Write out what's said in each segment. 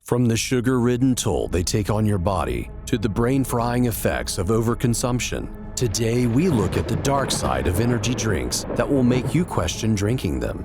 From the sugar-ridden toll they take on your body to the brain-frying effects of overconsumption, today we look at the dark side of energy drinks that will make you question drinking them.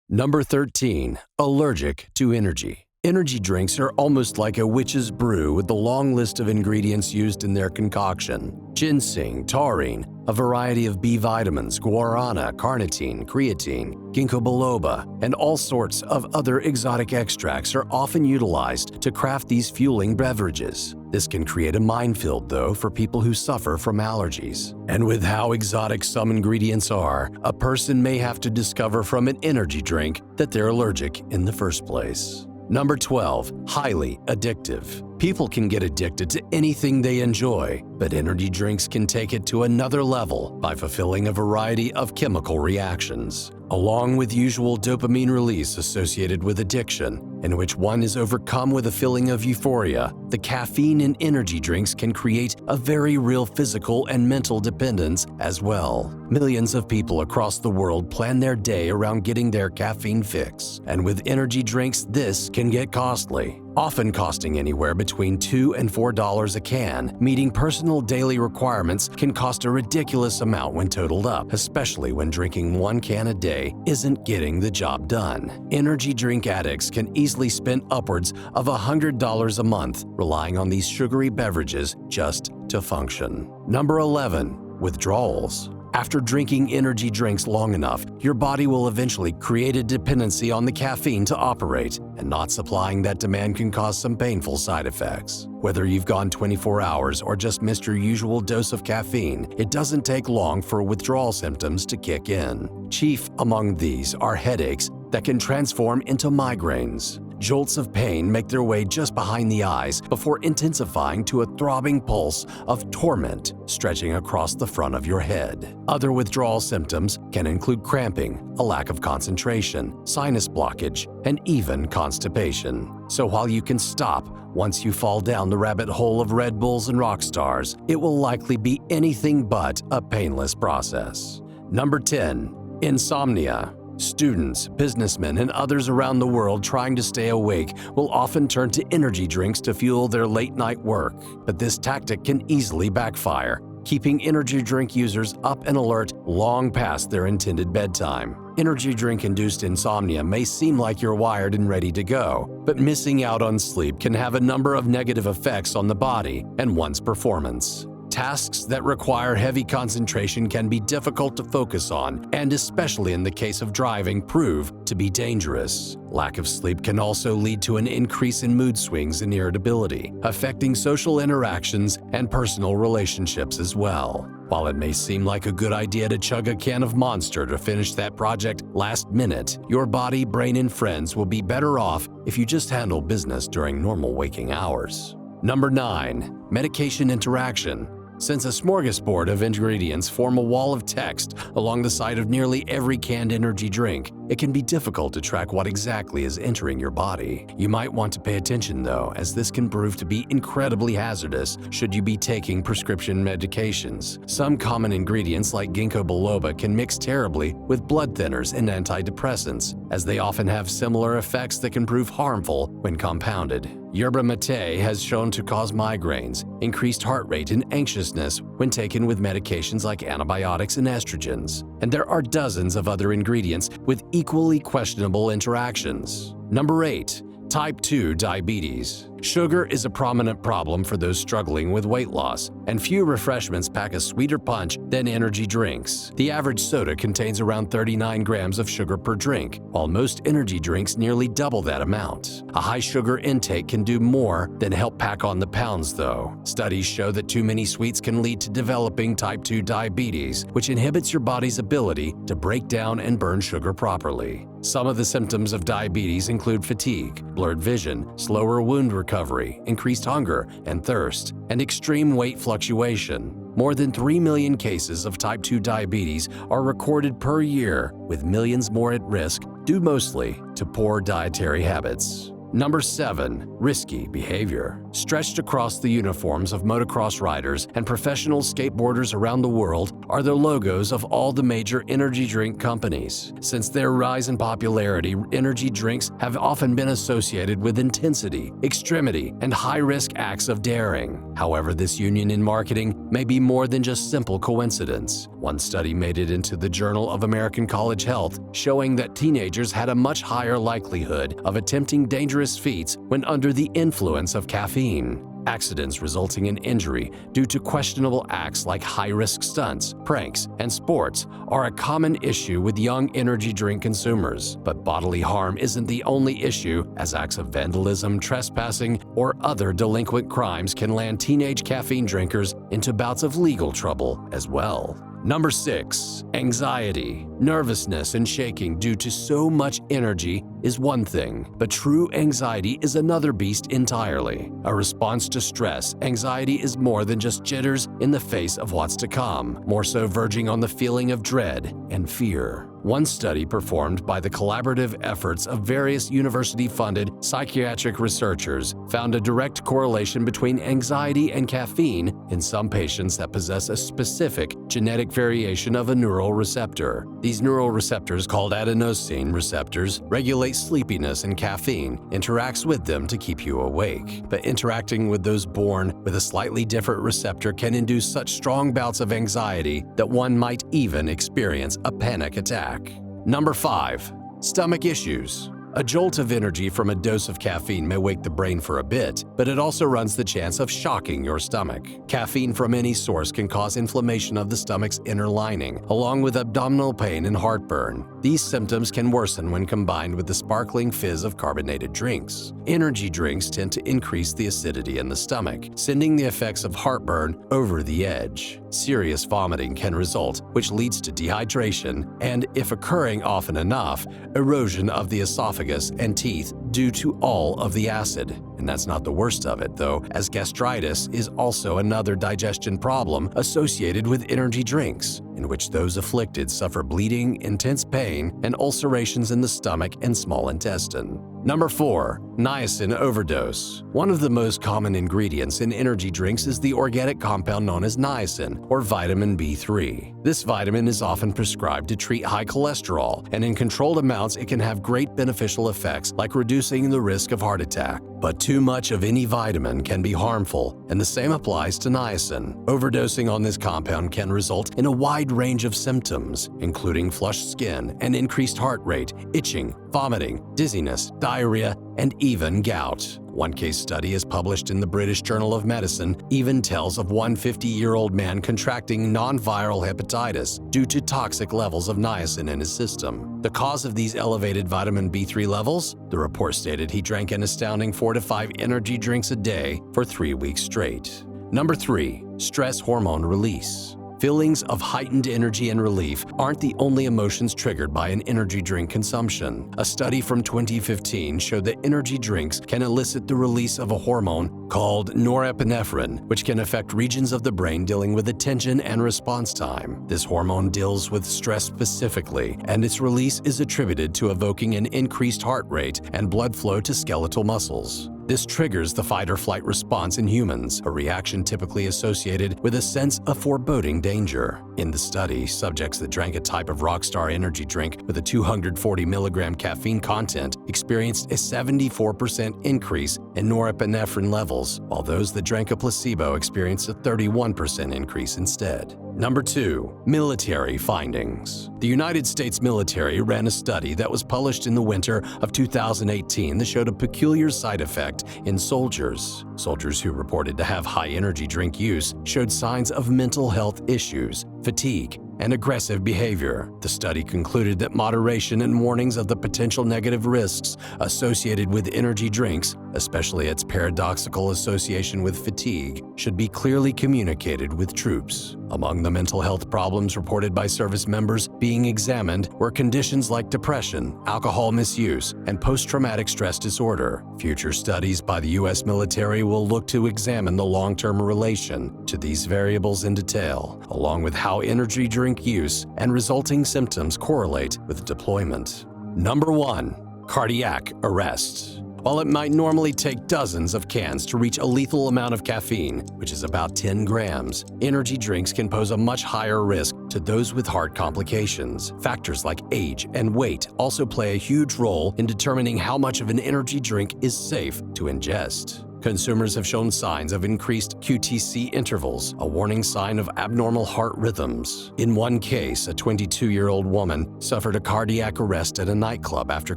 Number 13. Allergic to energy. Energy drinks are almost like a witch's brew with the long list of ingredients used in their concoction. Ginseng, taurine, a variety of B vitamins, guarana, carnitine, creatine, ginkgo biloba, and all sorts of other exotic extracts are often utilized to craft these fueling beverages. This can create a minefield, though, for people who suffer from allergies. And with how exotic some ingredients are, a person may have to discover from an energy drink that they're allergic in the first place. Number 12. Highly addictive. People can get addicted to anything they enjoy, but energy drinks can take it to another level by fulfilling a variety of chemical reactions, along with usual dopamine release associated with addiction, in which one is overcome with a feeling of euphoria. The caffeine in energy drinks can create a very real physical and mental dependence as well. Millions of people across the world plan their day around getting their caffeine fix, and with energy drinks this can get costly, often costing anywhere between $2 and $4 a can. Meeting personal daily requirements can cost a ridiculous amount when totaled up, especially when drinking 1 can a day isn't getting the job done. Energy drink addicts can easily spend upwards of $100 a month relying on these sugary beverages just to function. Number 11. Withdrawals. After drinking energy drinks long enough, your body will eventually create a dependency on the caffeine to operate, and not supplying that demand can cause some painful side effects. Whether you've gone 24 hours or just missed your usual dose of caffeine, it doesn't take long for withdrawal symptoms to kick in. Chief among these are headaches that can transform into migraines. Jolts of pain make their way just behind the eyes before intensifying to a throbbing pulse of torment stretching across the front of your head. Other withdrawal symptoms can include cramping, a lack of concentration, sinus blockage, and even constipation. So while you can stop once you fall down the rabbit hole of Red Bulls and rock stars, it will likely be anything but a painless process. Number 10. Insomnia. Students, businessmen, and others around the world trying to stay awake will often turn to energy drinks to fuel their late-night work, but this tactic can easily backfire, keeping energy drink users up and alert long past their intended bedtime. Energy drink-induced insomnia may seem like you're wired and ready to go, but missing out on sleep can have a number of negative effects on the body and one's performance. Tasks that require heavy concentration can be difficult to focus on, and especially in the case of driving, prove to be dangerous. Lack of sleep can also lead to an increase in mood swings and irritability, affecting social interactions and personal relationships as well. While it may seem like a good idea to chug a can of Monster to finish that project last minute, your body, brain, and friends will be better off if you just handle business during normal waking hours. Number 9. Medication interaction. Since a smorgasbord of ingredients form a wall of text along the side of nearly every canned energy drink, it can be difficult to track what exactly is entering your body. You might want to pay attention though, as this can prove to be incredibly hazardous should you be taking prescription medications. Some common ingredients like ginkgo biloba can mix terribly with blood thinners and antidepressants, as they often have similar effects that can prove harmful when compounded. Yerba mate has shown to cause migraines, increased heart rate, and anxiousness when taken with medications like antibiotics and estrogens. And there are dozens of other ingredients with equally questionable interactions. Number 8. Type 2 diabetes. Sugar is a prominent problem for those struggling with weight loss, and few refreshments pack a sweeter punch than energy drinks. The average soda contains around 39 grams of sugar per drink, while most energy drinks nearly double that amount. A high sugar intake can do more than help pack on the pounds though. Studies show that too many sweets can lead to developing type 2 diabetes, which inhibits your body's ability to break down and burn sugar properly. Some of the symptoms of diabetes include fatigue, blurred vision, slower wound recovery, increased hunger and thirst, and extreme weight fluctuation. More than 3 million cases of type 2 diabetes are recorded per year, with millions more at risk due mostly to poor dietary habits. Number 7. Risky behavior. Stretched across the uniforms of motocross riders and professional skateboarders around the world are the logos of all the major energy drink companies. Since their rise in popularity, energy drinks have often been associated with intensity, extremity, and high-risk acts of daring. However, this union in marketing may be more than just simple coincidence. One study made it into the Journal of American College Health, showing that teenagers had a much higher likelihood of attempting dangerous feats when under the influence of caffeine. Accidents resulting in injury due to questionable acts like high-risk stunts, pranks, and sports are a common issue with young energy drink consumers. But bodily harm isn't the only issue, as acts of vandalism, trespassing, or other delinquent crimes can land teenage caffeine drinkers into bouts of legal trouble as well. Number 6. Anxiety. Nervousness and shaking due to so much energy is one thing, but true anxiety is another beast entirely. A response to stress, anxiety is more than just jitters in the face of what's to come, more so verging on the feeling of dread and fear. One study performed by the collaborative efforts of various university-funded psychiatric researchers found a direct correlation between anxiety and caffeine in some patients that possess a specific genetic variation of a neural receptor. These neural receptors, called adenosine receptors, regulate sleepiness, and caffeine interacts with them to keep you awake. But interacting with those born with a slightly different receptor can induce such strong bouts of anxiety that one might even experience a panic attack. Number 5. Stomach issues. A jolt of energy from a dose of caffeine may wake the brain for a bit, but it also runs the chance of shocking your stomach. Caffeine from any source can cause inflammation of the stomach's inner lining, along with abdominal pain and heartburn. These symptoms can worsen when combined with the sparkling fizz of carbonated drinks. Energy drinks tend to increase the acidity in the stomach, sending the effects of heartburn over the edge. Serious vomiting can result, which leads to dehydration and, if occurring often enough, erosion of the esophagus and teeth due to all of the acid. And that's not the worst of it, though, as gastritis is also another digestion problem associated with energy drinks, in which those afflicted suffer bleeding, intense pain, and ulcerations in the stomach and small intestine. Number 4. Niacin overdose. One of the most common ingredients in energy drinks is the organic compound known as niacin, or vitamin B3. This vitamin is often prescribed to treat high cholesterol, and in controlled amounts it can have great beneficial effects like reducing the risk of heart attack. But too much of any vitamin can be harmful, and the same applies to niacin. Overdosing on this compound can result in a wide range of symptoms, including flushed skin and increased heart rate, itching, vomiting, dizziness, diarrhea, and even gout. One case study is published in the British Journal of Medicine even tells of one 50-year-old man contracting non-viral hepatitis due to toxic levels of niacin in his system. The cause of these elevated vitamin B3 levels? The report stated he drank an astounding 4 to 5 energy drinks a day for 3 weeks straight. Number 3. Stress hormone release. Feelings of heightened energy and relief aren't the only emotions triggered by an energy drink consumption. A study from 2015 showed that energy drinks can elicit the release of a hormone called norepinephrine, which can affect regions of the brain dealing with attention and response time. This hormone deals with stress specifically, and its release is attributed to evoking an increased heart rate and blood flow to skeletal muscles. This triggers the fight-or-flight response in humans, a reaction typically associated with a sense of foreboding danger. In the study, subjects that drank a type of Rockstar energy drink with a 240 milligram caffeine content experienced a 74% increase in norepinephrine levels, while those that drank a placebo experienced a 31% increase instead. Number 2. Military findings. The United States military ran a study that was published in the winter of 2018 that showed a peculiar side effect in soldiers. Soldiers who reported to have high energy drink use showed signs of mental health issues, fatigue, and aggressive behavior. The study concluded that moderation and warnings of the potential negative risks associated with energy drinks, especially its paradoxical association with fatigue, should be clearly communicated with troops. Among the mental health problems reported by service members being examined were conditions like depression, alcohol misuse, and post-traumatic stress disorder. Future studies by the U.S. military will look to examine the long-term relation to these variables in detail, along with how energy drink use and resulting symptoms correlate with deployment. Number 1. Cardiac arrest. While it might normally take dozens of cans to reach a lethal amount of caffeine, which is about 10 grams, energy drinks can pose a much higher risk to those with heart complications. Factors like age and weight also play a huge role in determining how much of an energy drink is safe to ingest. Consumers have shown signs of increased QTC intervals, a warning sign of abnormal heart rhythms. In one case, a 22-year-old woman suffered a cardiac arrest at a nightclub after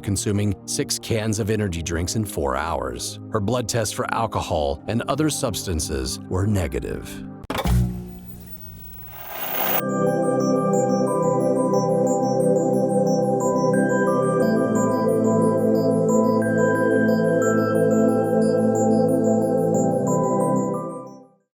consuming 6 cans of energy drinks in 4 hours. Her blood tests for alcohol and other substances were negative.